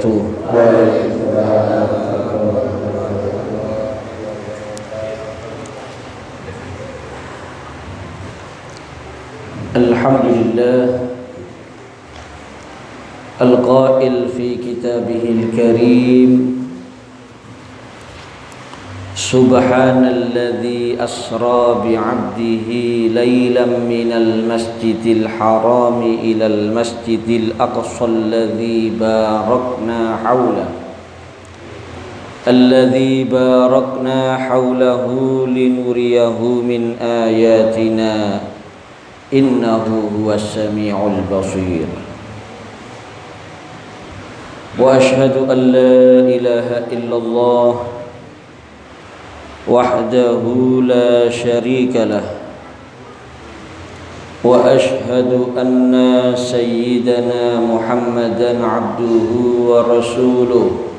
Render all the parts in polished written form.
wabarakatuh. Alhamdulillah al-qail fi kitabihil karim subhanalladzi asra bi'abdihi laylan minal masjidil harami ilal masjidil aqsa alladzi barakna hawlahu الذي باركنا حوله لنريه من آياتنا إنه هو السميع البصير وأشهد أن لا إله إلا الله وحده لا شريك له وأشهد أن سيدنا محمدا عبده ورسوله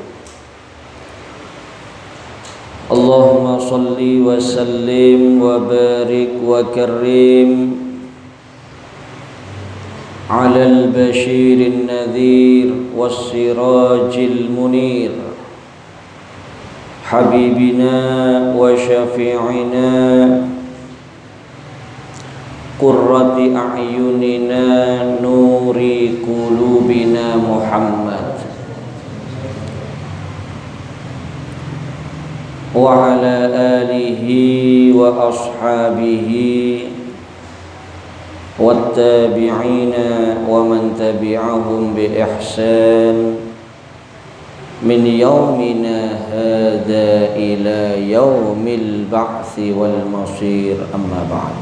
اللهم صل وسلم وبارك وكرم على البشير النذير والسراج المنير حبيبنا وشفيعنا قرة أعيننا نور قلوبنا محمد وعلى آله وأصحابه والتابعين ومن تبعهم بإحسان من يومنا هذا إلى يوم البعث والمصير أما بعد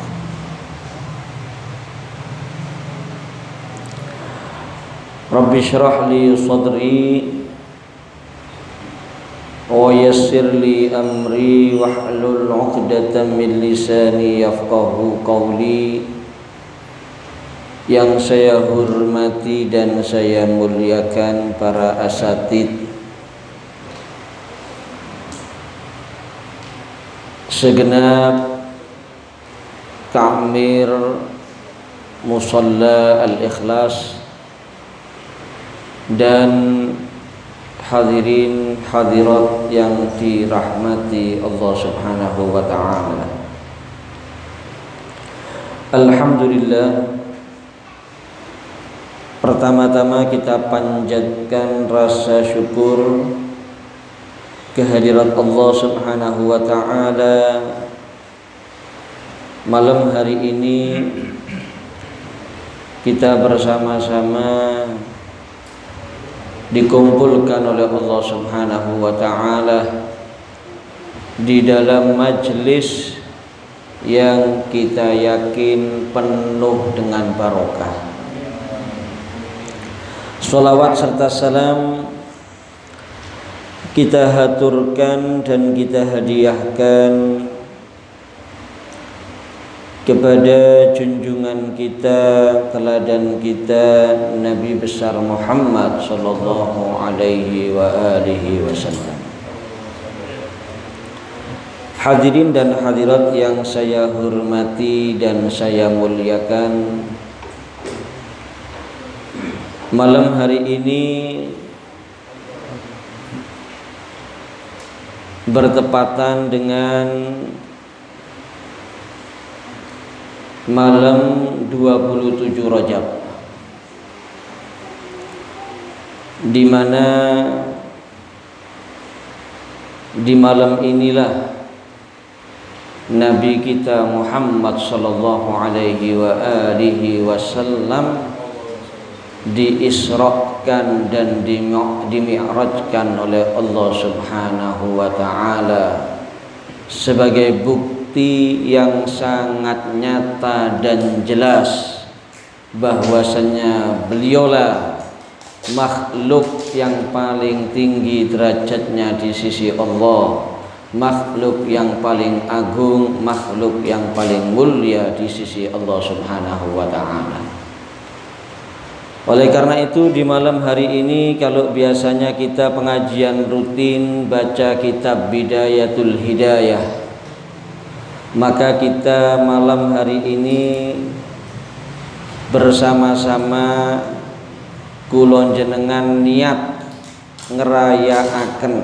رب اشرح لي صدري ويسر لي أمري واحلل عقدة من لساني يفقهوا قولي. Yang saya hormati dan saya muliakan para asatid, segenap takmir Musalla Al-Ikhlas dan hadirin hadirat yang dirahmati Allah Subhanahu wa taala. Alhamdulillah, pertama-tama kita panjatkan rasa syukur kehadirat Allah Subhanahu wa taala. Malam hari ini kita bersama-sama dikumpulkan oleh Allah Subhanahu wa taala di dalam majlis yang kita yakin penuh dengan barokah. Sholawat serta salam kita haturkan dan kita hadiahkan kepada junjungan kita, teladan kita, Nabi besar Muhammad sallallahu alaihi wa alihi wasallam. Hadirin dan hadirat yang saya hormati dan saya muliakan, malam hari ini bertepatan dengan malam 27 Rajab, di mana di malam inilah Nabi kita Muhammad sallallahu alaihi wa alihi wasallam diisrakan dan dimi'rajkan oleh Allah Subhanahu wa taala sebagai bukti yang sangat nyata dan jelas bahwasanya beliaulah makhluk yang paling tinggi derajatnya di sisi Allah, makhluk yang paling agung, makhluk yang paling mulia di sisi Allah Subhanahu wa taala. Oleh karena itu di malam hari ini, kalau biasanya kita pengajian rutin baca kitab Bidayatul Hidayah, maka kita malam hari ini bersama-sama kulon jenengan niat ngerayaaken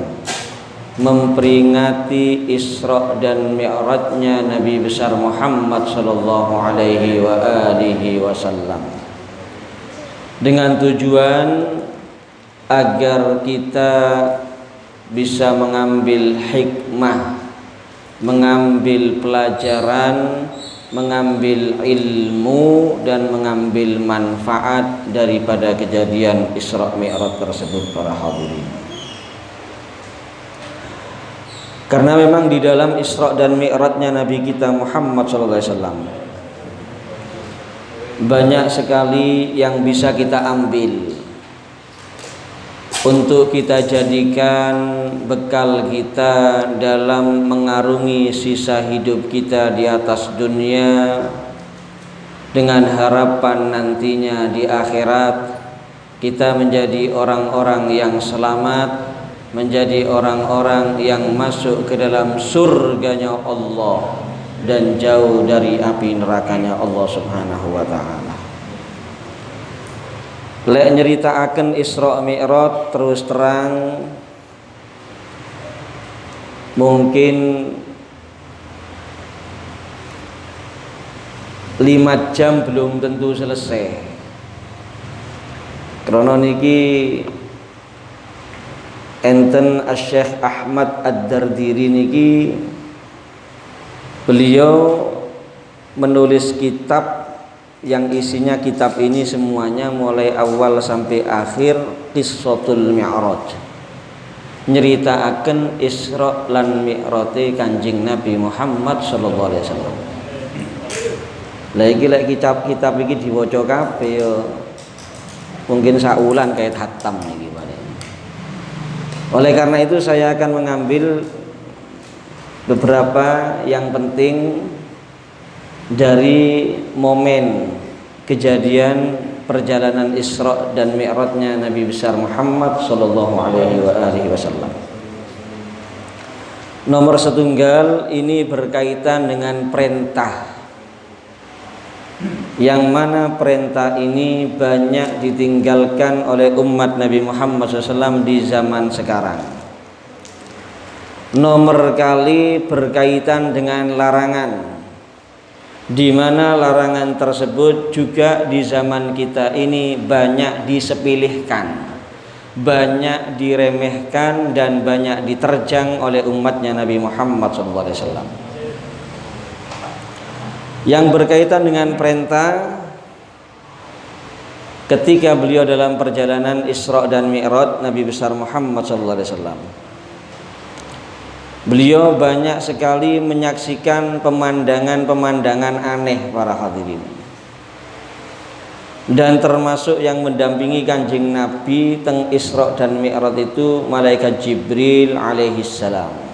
memperingati Isra dan Mi'rajnya Nabi besar Muhammad sallallahu alaihi wa alihi wasallam, dengan tujuan agar kita bisa mengambil hikmah, mengambil pelajaran, mengambil ilmu dan mengambil manfaat daripada kejadian Isra Mi'raj tersebut para hadirin. Karena memang di dalam Isra dan Mi'rajnya Nabi kita Muhammad SAW banyak sekali yang bisa kita ambil untuk kita jadikan bekal kita dalam mengarungi sisa hidup kita di atas dunia, dengan harapan nantinya di akhirat kita menjadi orang-orang yang selamat, menjadi orang-orang yang masuk ke dalam surganya Allah dan jauh dari api nerakanya Allah Subhanahu wa ta'ala. Lek nyeritaaken Isra Mi'raj terus terang mungkin 5 jam belum tentu selesai. Karena niki enten Syekh Ahmad Ad-Dardiri niki, beliau menulis kitab yang isinya kitab ini semuanya mulai awal sampai akhir Qissatul Mi'raj, nyeritaaken Isra lan Mi'raj Kanjeng Nabi Muhammad sallallahu alaihi wasallam. Lagi kitab iki diwaca kabeh ya mungkin saulan kayak hatam iki. Oleh karena itu saya akan mengambil beberapa yang penting dari momen kejadian perjalanan Isra dan Mi'rajnya Nabi besar Muhammad sallallahu alaihi wasallam. Nomor setunggal ini berkaitan dengan perintah, yang mana perintah ini banyak ditinggalkan oleh umat Nabi Muhammad SAW di zaman sekarang. Nomor kali berkaitan dengan larangan, di mana larangan tersebut juga di zaman kita ini banyak disepilihkan, banyak diremehkan dan banyak diterjang oleh umatnya Nabi Muhammad SAW. Yang berkaitan dengan perintah, ketika beliau dalam perjalanan Isra dan Mi'raj Nabi besar Muhammad SAW, beliau banyak sekali menyaksikan pemandangan-pemandangan aneh para hadirin, dan termasuk yang mendampingi Kanjeng Nabi teng Isra dan Mi'raj itu malaikat Jibril alaihissalam.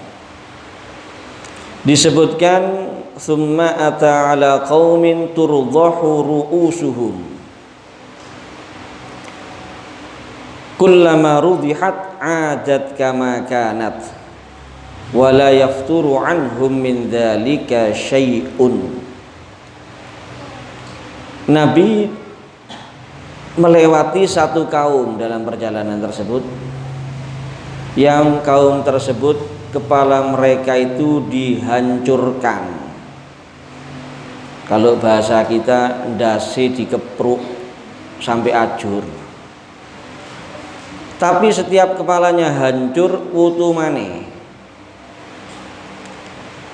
Disebutkan thumma ata ala qaumin turdahu ru'usuhum kullama rudihat adat kama kanat wa la yafturu anhum min dzalika syai'un. Nabi melewati satu kaum dalam perjalanan tersebut, yang kaum tersebut kepala mereka itu dihancurkan. Kalau bahasa kita ndase dikepruk sampai ajur. Tapi setiap kepalanya hancur, wutu maneh.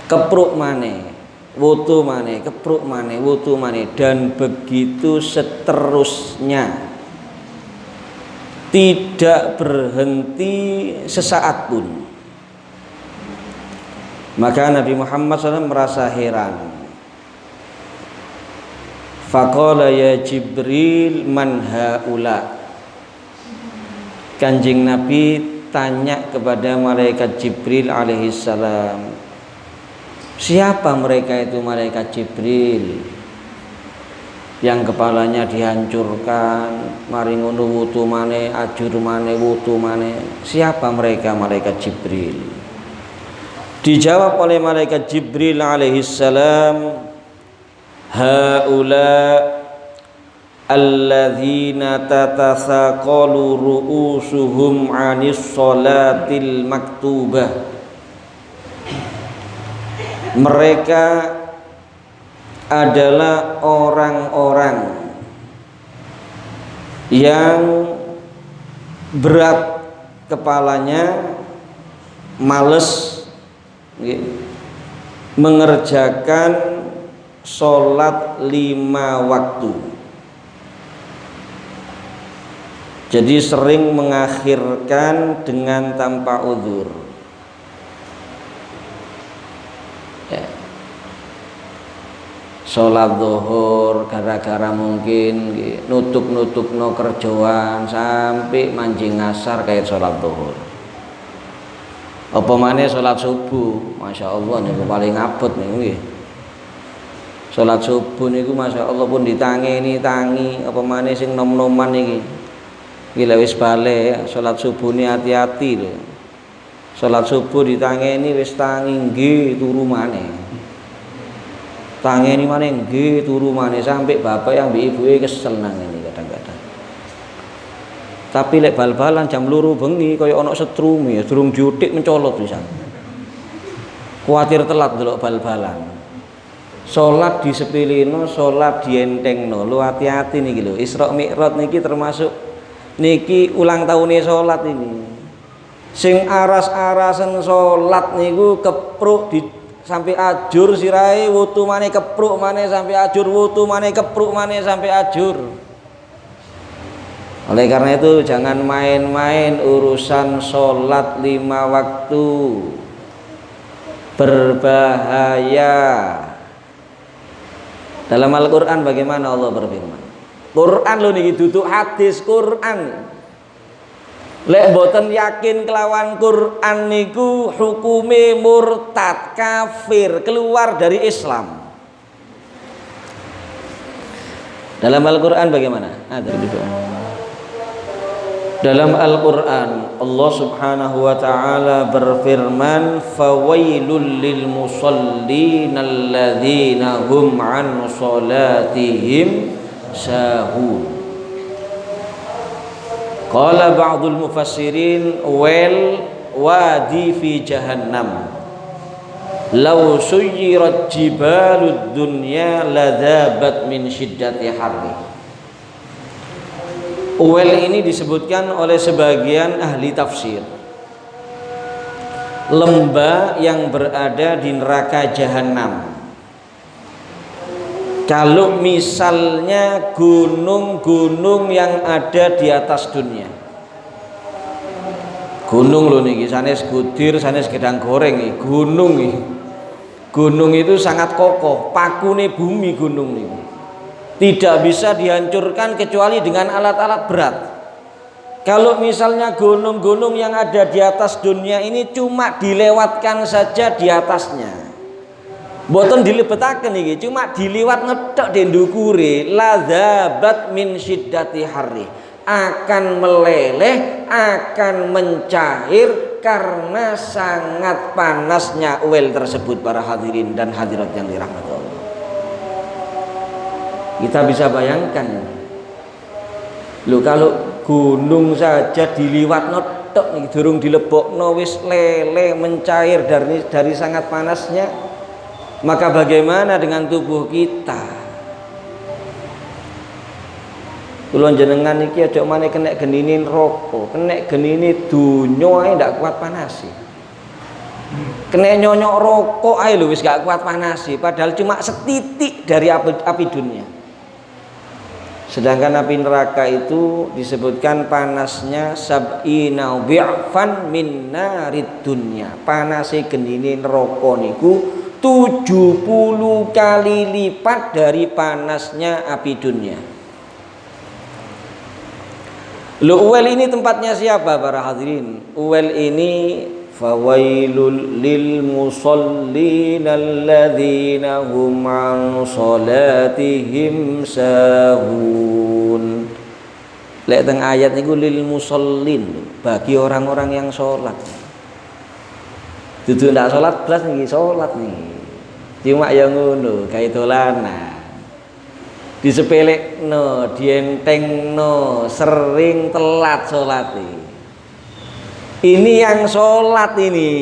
Kepruk maneh, wutu maneh, kepruk maneh, wutu maneh, dan begitu seterusnya. Tidak berhenti sesaat pun. Maka Nabi Muhammad SAW merasa heran. Faqala ya Jibril man haula. Kanjeng Nabi tanya kepada malaikat Jibril alaihissalam, siapa mereka itu malaikat Jibril yang kepalanya dihancurkan, mari ngono wutu maneh, ajur maneh, wutu maneh. Siapa mereka malaikat Jibril? Dijawab oleh malaikat Jibril alaihissalam, haula alladzina tatasaqalu ru'usuhum 'anis sholatil maktubah. Mereka adalah orang-orang yang berat kepalanya, males mengerjakan sholat 5 waktu. Jadi sering mengakhirkan dengan tanpa uzur. Ya. Sholat zuhur gara-gara mungkin nutuk no kerjaan sampai mancing ngasar kayak sholat zuhur. Apa maneh sholat subuh, masya Allah niku paling abot niku. Sholat subuh niku masya Allah pun ditangeni tangi, apa maneh sing nom-noman iki. Gila wis balik sholat subuh ini hati-hati lho. Sholat subuh ditangeni wis tangi nggih turu maneh. Tangeni maneh nggih turu maneh sampai bapak yang mbek ibuke kesel nang ngene kadang-kadang. Tapi lek bal-balan jam 2 bengi kaya ana setrum ya durung diutik mencolot pisan. Kuwatir telat delok bal-balan. Salat disepilino, salat dientengno. Lu hati-hati niki lho. Isra Mi'raj niki termasuk niki ulang tahunnya salat ini. Sing aras-arasen salat niku kepruk di sampai ajur sirahe, wutu maneh kepruk maneh sampai ajur, wutu maneh kepruk maneh sampai ajur. Oleh karena itu jangan main-main urusan sholat 5 waktu, berbahaya. Dalam Al-Quran bagaimana Allah berfirman? Quran lho niki duduk hadis Quran. Lek boten yakin kelawan Quran niku hukume murtad, kafir, keluar dari Islam. Dalam Al-Quran bagaimana? Dalam Al-Quran Allah subhanahu wa ta'ala berfirman, fawailul lil musallin alladzina hum an salatihim sahun. Qala ba'dul mufassirin wal wadi fi jahannam law suyirat jibalud dunya ladzabat min syiddati harri. Uwel ini disebutkan oleh sebagian ahli tafsir, lembah yang berada di neraka jahanam. Kalau misalnya gunung-gunung yang ada di atas dunia, gunung loh nih, sanes Gudir, sanes Gedang Goreng nih, gunung nih, gunung itu sangat kokoh, pakune bumi gunung nih. Tidak bisa dihancurkan kecuali dengan alat-alat berat. Kalau misalnya gunung-gunung yang ada di atas dunia ini cuma dilewatkan saja di atasnya, boten dilebetaken iki, cuma diliwat ngethek di ndukure, ladzabat min syiddati harri, akan meleleh, akan mencair karena sangat panasnya uel tersebut. Para hadirin dan hadirat yang dirahmati Allah, kita bisa bayangkan lho, kalau gunung saja diliwat notok nih durung dilebokno wis leleh mencair dari sangat panasnya, maka bagaimana dengan tubuh kita? Kula jenengan iki aja maneh kena genine rokok, kena genine donya ae ndak kuat panasi. Kena nyonyok rokok ae lho wis gak kuat panasi, padahal cuma setitik dari api dunia. Sedangkan api neraka itu disebutkan panasnya sab'ina bi'fan min narid dunya. Panase gendine neraka niku 70 kali lipat dari panasnya api dunia. Uwel ini tempatnya siapa para hadirin? Uwel ini fawailul lil musallin alladzina hum an salatihim sahun. Lek teng ayat niku lil musallin, bagi orang-orang yang sholat. Dudu ndak sholat blas niki sholat nih. Cuma yang ngono gawe dolanan. disepelekno, dientengno, sering telat sholat. Ini yang sholat ini.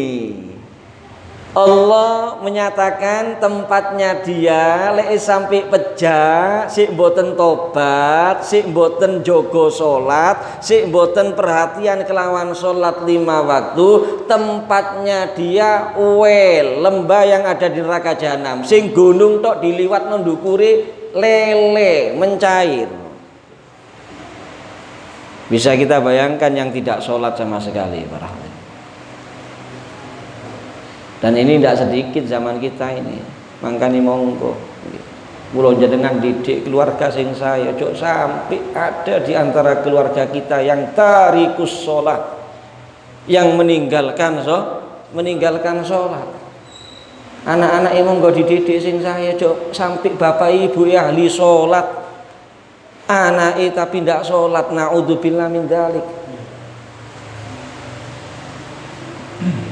Allah menyatakan tempatnya dia lek sampai pejah, sik mboten tobat, sik mboten jogo salat, sik mboten perhatian kelawan salat 5 waktu, tempatnya dia wel, lembah yang ada di neraka jahanam. Sing gunung tok diliwat ndukure lele, mencair. Bisa kita bayangkan yang tidak sholat sama sekali, para hadirin. Dan ini tidak sedikit zaman kita ini. Makanya monggo kula jenengan didik keluarga sing saya, jok sampai ada di antara keluarga kita yang tarikus sholat, yang meninggalkan sholat. Anak-anak monggo dididik sing saya, jok sampai bapak ibu ahli sholat, anak tapi tidak sholat, naudzubillah min dzalik.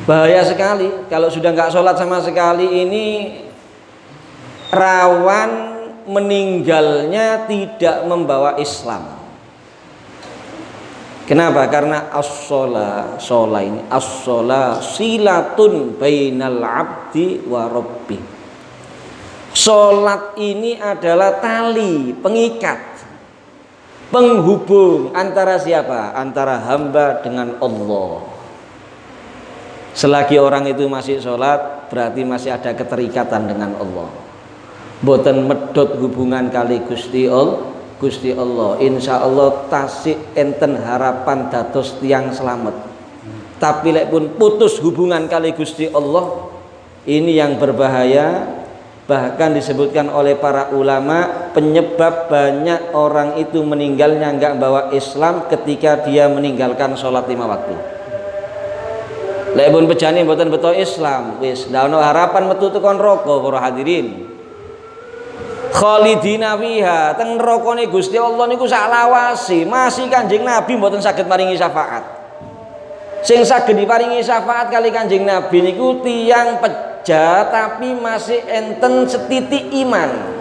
Bahaya sekali kalau sudah nggak sholat sama sekali. Ini rawan meninggalnya tidak membawa Islam. Kenapa? Karena as-sholah ini as-sholah silatun bainal abdi wa rabbi. Sholat ini adalah tali pengikat, penghubung antara siapa? Antara hamba dengan Allah. Selagi orang itu masih sholat, berarti masih ada keterikatan dengan Allah. Boten medot hubungan kali Gusti Allah. Insya Allah tasik enten harapan dados tiang selamat. Tapi lek pun putus hubungan kali Gusti Allah, ini yang berbahaya. Bahkan disebutkan oleh para ulama, penyebab banyak orang itu meninggalnya enggak bawa Islam ketika dia meninggalkan sholat 5 waktu. Lek pun pejane mboten beto Islam, wis ndak ono harapan metu tekan neraka para hadirin. Khalidina fiha, teng nerakane Gusti Allah niku sak lawase, masih Kanjeng Nabi mboten saged maringi syafaat. Sing saged diparingi syafaat kali Kanjeng Nabi niku tiyang pejah tapi masih enten setitik iman.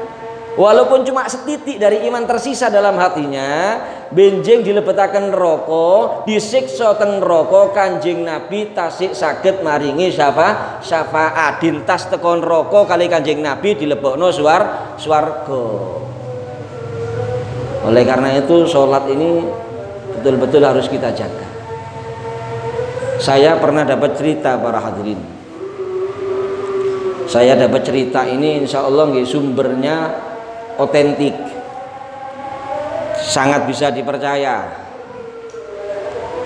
Walaupun cuma setitik dari iman tersisa dalam hatinya, benjing dilebetaken neraka, disiksa teng neraka, Kanjeng Nabi tasik saged maringi syafaat dintas teko neraka kali Kanjeng Nabi dilebokno swarga. Oleh karena itu sholat ini betul-betul harus kita jaga. Saya pernah dapat cerita para hadirin. Saya dapat cerita ini insya Allah sumbernya otentik, sangat bisa dipercaya.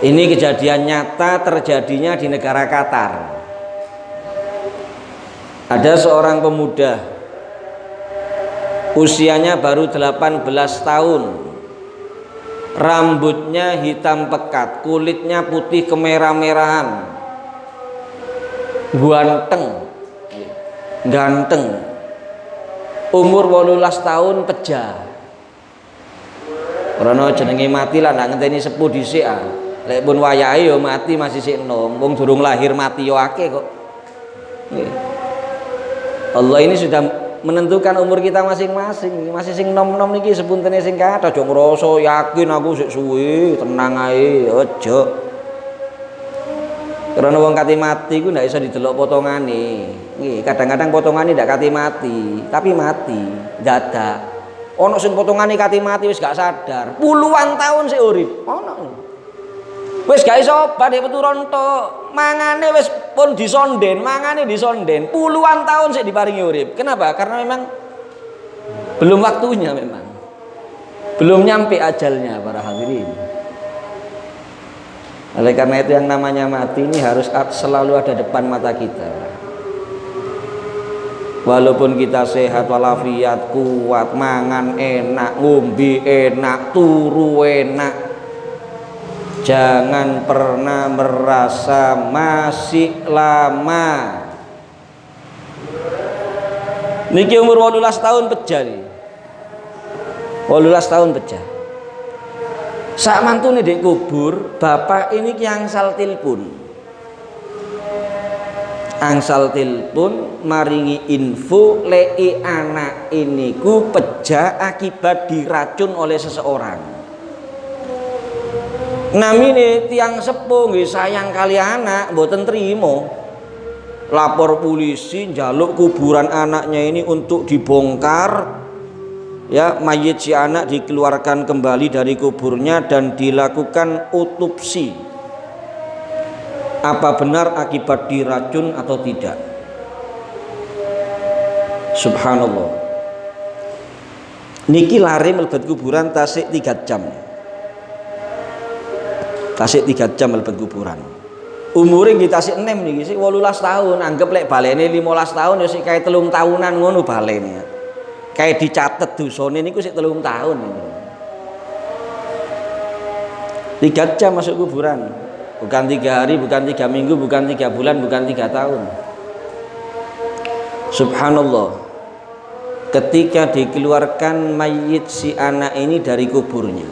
Ini kejadian nyata terjadinya di negara Qatar. Ada seorang pemuda, usianya baru 18 tahun, rambutnya hitam pekat, kulitnya putih kemerah-merahan, ganteng, umur 18 tahun pejah. Karena jenenge mati lah ndak ngenteni sepuh dhisik ah. Lek pun wayahe ya mati masih sik enom, wong durung lahir mati yo akeh kok. Allah ini sudah menentukan umur kita masing-masing. Masih sing nom-nom niki sepuntene sing kathah aja ngrasa yakin aku sik suwe, tenang ae, aja. Karena wong kate mati ku ndak iso didelok potongane. Nggih, kadang-kadang potongane ndak kate mati, tapi mati dadak. Ono sing potongane kate mati wis gak sadar, puluhan tahun sik urip. Ono. Wis gak iso badhe peturon tok. Mangane wis pun disonden, puluhan tahun sik diparingi urip. Kenapa? Karena memang belum waktunya memang. Belum nyampe ajalnya para hadirin. Oleh karena itu yang namanya mati ini harus selalu ada depan mata kita. Walaupun kita sehat walafiat, kuat, mangan enak, ngombe enak, turu enak, jangan pernah merasa masih lama. Niki umur 18 tahun pejah nih. 18 tahun pejah. Sak mantune dek kubur, bapak ini kiangsal tilpun. angsal telepon maringi info lei anak ini ku pejah akibat diracun oleh seseorang. Namine tiang sepuh nggih sayang kali anak mboten trimo. Lapor polisi njaluk kuburan anaknya ini untuk dibongkar. Ya, mayit si anak dikeluarkan kembali dari kuburnya dan dilakukan otopsi. Apa benar akibat diracun atau tidak? Subhanallah. Niki lari mlebet kuburan tasik 3 jam. Tasik 3 jam mlebet kuburan. Umure nggih tasik 6 niki sik 18 tahun, anggap lek balene 15 tahun ya sik kae 3 tahunan ngono balene. Kae dicatet dosane niku sik 3 tahun. 3 jam masuk kuburan. Bukan 3 hari, bukan 3 minggu, bukan 3 bulan, bukan 3 tahun. Subhanallah. Ketika dikeluarkan mayit si anak ini dari kuburnya,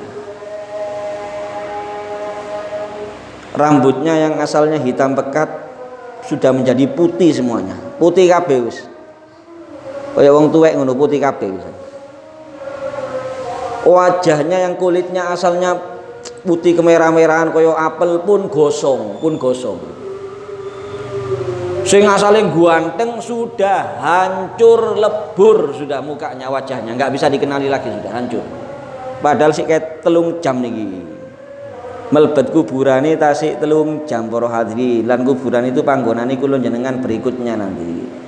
rambutnya yang asalnya hitam pekat sudah menjadi putih semuanya. Putih kabeh wis. Kaya wong tuwek ngono putih kabeh wis. Wajahnya yang kulitnya asalnya putih kemerah-merahan kaya apel pun gosong. Sing asalnya ganteng sudah hancur lebur sudah mukanya, wajahnya nggak bisa dikenali lagi, sudah hancur. Padahal sik kayak 3 jam niki. Melebet kuburane tasik 3 jam para hadirin. Lan kuburan itu panggonane kula jenengan berikutnya nanti.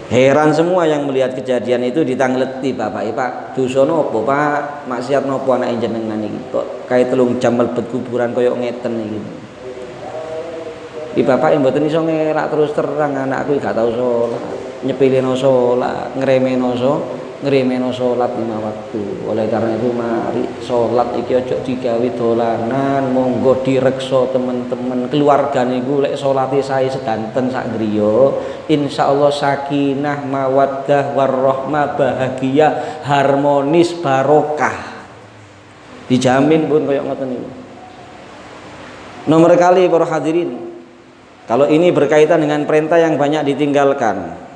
Heran semua yang melihat kejadian itu ditangleti Bapak, Pak, dosa napa Pak, maksiat napa anake jenengan iki kok kae 3 jam mlebet kuburan koyo ngeten iki. Iki Bapak yang mboten iso ngelak terus terang anakku gak tau salat, nyepeleno salat, ngremeno salat 5 waktu. Oleh karena itu mari salat iki aja digawe dolanan, monggo direksa teman-teman keluarga niku lek salate sae sedanten sak griya, insyaallah sakinah, mawaddah, warahmah, bahagia, harmonis, barokah. Dijamin pun koyo ngoten niku. Nomor kali para hadirin, kalau ini berkaitan dengan perintah yang banyak ditinggalkan.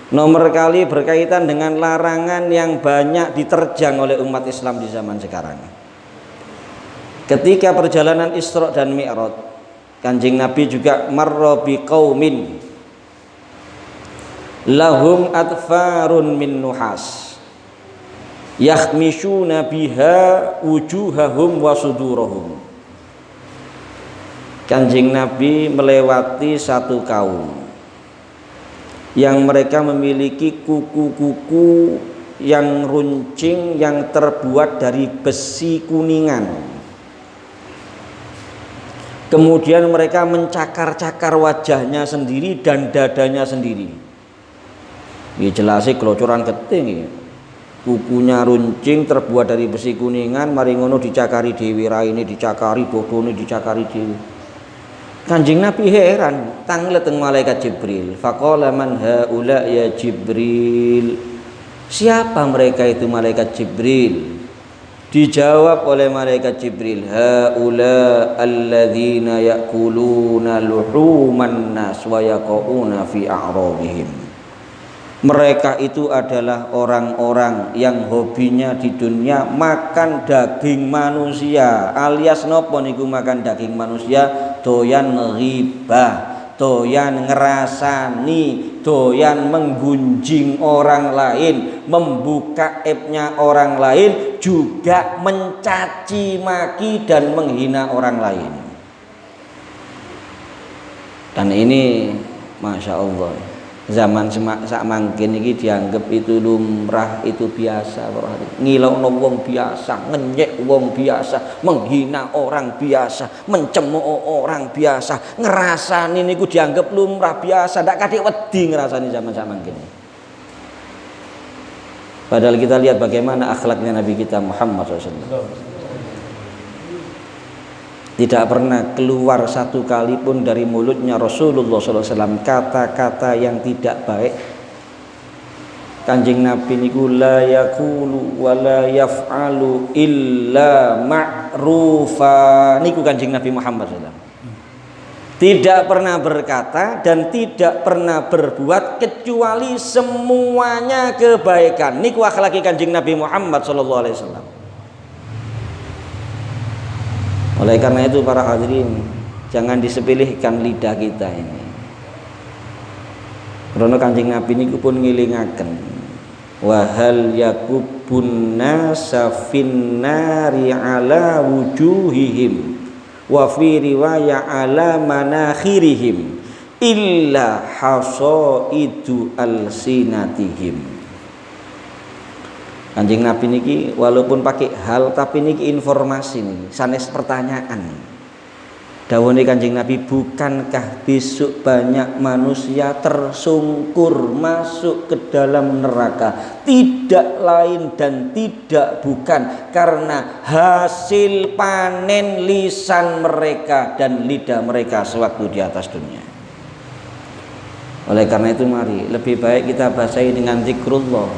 Nomor kali berkaitan dengan larangan yang banyak diterjang oleh umat Islam di zaman sekarang. Ketika perjalanan Isra dan Mi'raj, Kanjeng Nabi juga marra biqaumin lahum atfarun min nuhas yakhmishuna biha wujuhahum wa sudurahum. Kanjeng Nabi melewati satu kaum yang mereka memiliki kuku-kuku yang runcing yang terbuat dari besi kuningan. Kemudian mereka mencakar-cakar wajahnya sendiri dan dadanya sendiri. Ini jelasnya kelocoran keting. Kukunya runcing terbuat dari besi kuningan, mari ngono dicakari dewi, raine dicakari, dodone dicakari dewi. Kanjeng Nabi heran, tanglet teng malaikat Jibril. Faqala man haula ya Jibril. Siapa mereka itu malaikat Jibril? Dijawab oleh malaikat Jibril, haula alladzina ya'kuluna luhuman nas wa yaqauna fi a'radihim. Mereka itu adalah orang-orang yang hobinya di dunia makan daging manusia, alias nopo niku makan daging manusia, doyan ghibah, doyan ngerasani, doyan menggunjing orang lain, membuka aibnya orang lain, juga mencaci maki dan menghina orang lain. Dan ini Masya Allah, zaman sak mangkin iki dianggap itu lumrah, itu biasa. Ngilokno wong biasa, ngenyek wong biasa, menghina orang biasa, mencemooh orang biasa, ngerasani niku dianggap lumrah biasa, ndak kadek wedi ngerasani zaman sak mangkin. Padahal kita lihat bagaimana akhlaknya Nabi kita Muhammad SAW. Tidak pernah keluar satu kali pun dari mulutnya Rasulullah SAW kata-kata yang tidak baik. Kanjeng Nabi niku la yaqulu wa la yaf'alu illa ma'rufa. Niku Kanjeng Nabi Muhammad SAW. tidak pernah berkata dan tidak pernah berbuat kecuali semuanya kebaikan. Niku akhlaki Kanjeng Nabi Muhammad sallallahu alaihi wasallam. Oleh karena itu para hadirin, jangan disepelekan lidah kita ini. Karena Kanjeng Nabi niku pun ngilingaken, wa hal yakubun nasa finnari ala wujuhihim wa fi riwayah ala manakhirihim illa hasaidu alsinatihim. Kanjeng Nabi niki walaupun pakai hal tapi niki informasi nih, sanes pertanyaan. Dawuhe Kanjeng Nabi, bukankah besok banyak manusia tersungkur masuk ke dalam neraka, tidak lain dan tidak bukan karena hasil panen lisan mereka dan lidah mereka sewaktu di atas dunia. Oleh karena itu mari lebih baik kita basahi dengan zikrullah,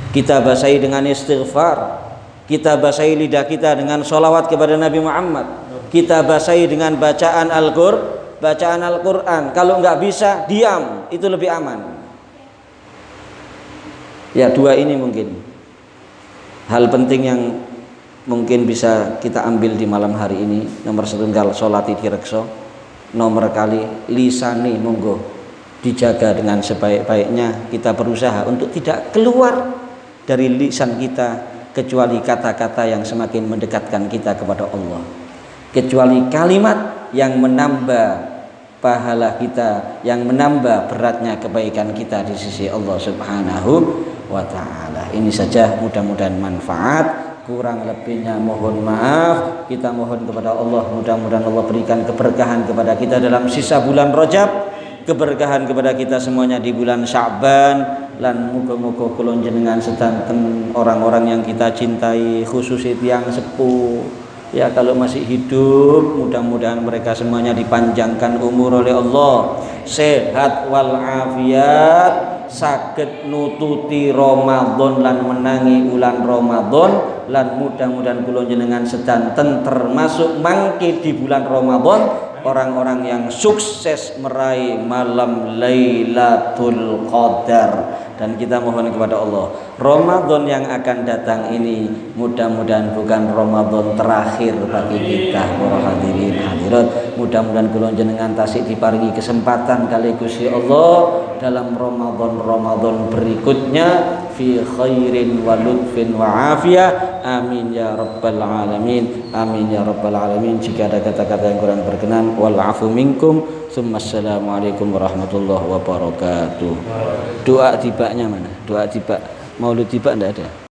kita basahi dengan istighfar, kita basahi lidah kita dengan sholawat kepada Nabi Muhammad, kita basahi dengan bacaan Al-Quran. Kalau nggak bisa diam, itu lebih aman. Ya, dua ini mungkin hal penting yang mungkin bisa kita ambil di malam hari ini. Nomor setunggal sholati direkso, nomor kali lisani monggo dijaga dengan sebaik-baiknya. Kita berusaha untuk tidak keluar dari lisan kita kecuali kata-kata yang semakin mendekatkan kita kepada Allah, kecuali kalimat yang menambah pahala kita, yang menambah beratnya kebaikan kita di sisi Allah Subhanahu wa ta'ala. Ini saja, mudah-mudahan manfaat. Kurang lebihnya mohon maaf. Kita mohon kepada Allah, mudah-mudahan Allah berikan keberkahan kepada kita dalam sisa bulan Rajab, keberkahan kepada kita semuanya di bulan Sya'ban, lan muga-muga kula jenengan sedanten orang-orang yang kita cintai, khususnya tiyang sepuh. Ya, kalau masih hidup mudah-mudahan mereka semuanya dipanjangkan umur oleh Allah, sehat wal afiat, saged nututi Ramadan lan menangi ulan Ramadan, lan mudah-mudahan kula jenengan sedanten termasuk mangke di bulan Ramadan orang-orang yang sukses meraih malam Lailatul Qadar. Dan kita mohon kepada Allah, Ramadan yang akan datang ini mudah-mudahan bukan Ramadan terakhir bagi kita para hadirin hadirat. Mudah-mudahan kula jenengan tasik diparingi kesempatan kali Gusti Allah dalam Ramadan berikutnya fi khairin wa lutfin wa afiyah. Amin ya rabbal alamin. Amin ya rabbal alamin. Jika ada kata-kata yang kurang berkenan, wal afu minkum. Assalamualaikum warahmatullahi wabarakatuh. Doa tibanya mana? Doa tiba Maulid tiba enggak ada.